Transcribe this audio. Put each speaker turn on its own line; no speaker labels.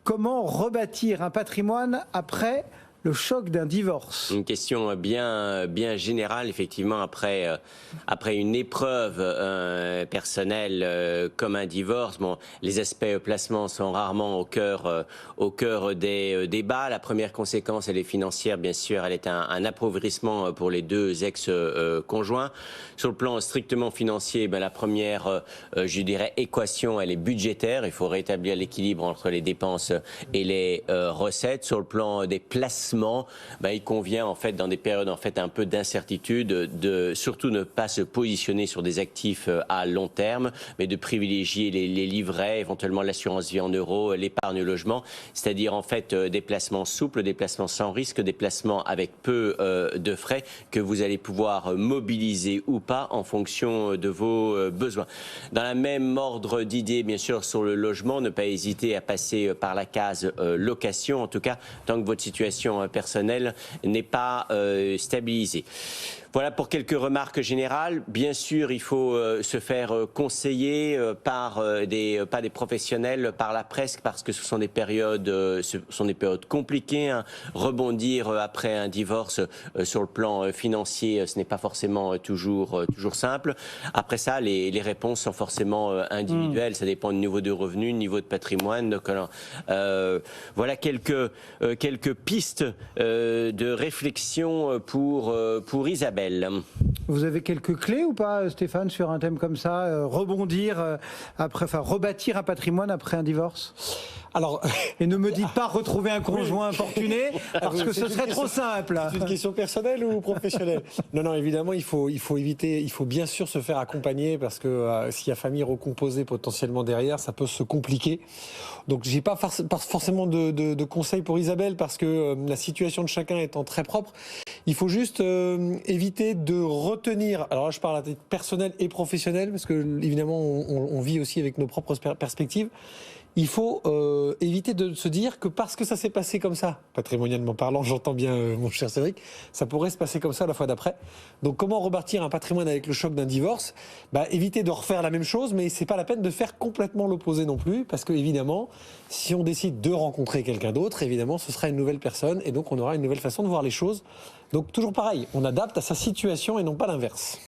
Comment rebâtir un patrimoine après le choc d'un divorce?
Une question bien générale, effectivement, après une épreuve personnelle comme un divorce. Bon, les aspects placement sont rarement au cœur des débats. La première conséquence, elle est financière, bien sûr. Elle est un appauvrissement pour les deux ex-conjoints. Sur le plan strictement financier, la première, je dirais, équation, elle est budgétaire. Il faut rétablir l'équilibre entre les dépenses et les recettes. Sur le plan des placements, il convient en fait dans des périodes un peu d'incertitude de surtout ne pas se positionner sur des actifs à long terme, mais de privilégier les livrets, éventuellement l'assurance vie en euros, l'épargne logement, c'est-à-dire en fait des placements souples, des placements sans risque, des placements avec peu de frais que vous allez pouvoir mobiliser ou pas en fonction de vos besoins. Dans la même ordre d'idée, bien sûr, sur le logement, ne pas hésiter à passer par la case location, en tout cas tant que votre situation personnelle n'est pas stabilisée. Voilà pour quelques remarques générales. Bien sûr, il faut se faire conseiller par pas des professionnels, par la presse, parce que ce sont des périodes compliquées. Hein. Rebondir après un divorce sur le plan financier, ce n'est pas forcément toujours simple. Après ça, les réponses sont forcément individuelles. Ça dépend du niveau de revenu, du niveau de patrimoine. Donc, voilà quelques pistes de réflexion pour Isabelle.
Vous avez quelques clés ou pas, Stéphane, sur un thème comme ça, rebâtir un patrimoine après un divorce?
Alors,
et ne me dites pas retrouver un conjoint infortuné, parce que ce serait trop simple.
C'est une question personnelle ou professionnelle? Non, évidemment, il faut éviter, il faut bien sûr se faire accompagner, parce que s'il y a famille recomposée potentiellement derrière, ça peut se compliquer. Donc, j'ai pas forcément de conseils pour Isabelle, parce que la situation de chacun étant très propre, il faut juste éviter de retenir. Alors là, je parle à titre personnel et professionnel, parce que évidemment, on vit aussi avec nos propres perspectives. Il faut éviter de se dire que parce que ça s'est passé comme ça, patrimonialement parlant, j'entends bien mon cher Cédric, ça pourrait se passer comme ça la fois d'après. Donc comment rebâtir un patrimoine avec le choc d'un divorce? Éviter de refaire la même chose, mais c'est pas la peine de faire complètement l'opposé non plus, parce que évidemment, si on décide de rencontrer quelqu'un d'autre, évidemment, ce sera une nouvelle personne, et donc on aura une nouvelle façon de voir les choses. Donc toujours pareil, on adapte à sa situation et non pas l'inverse.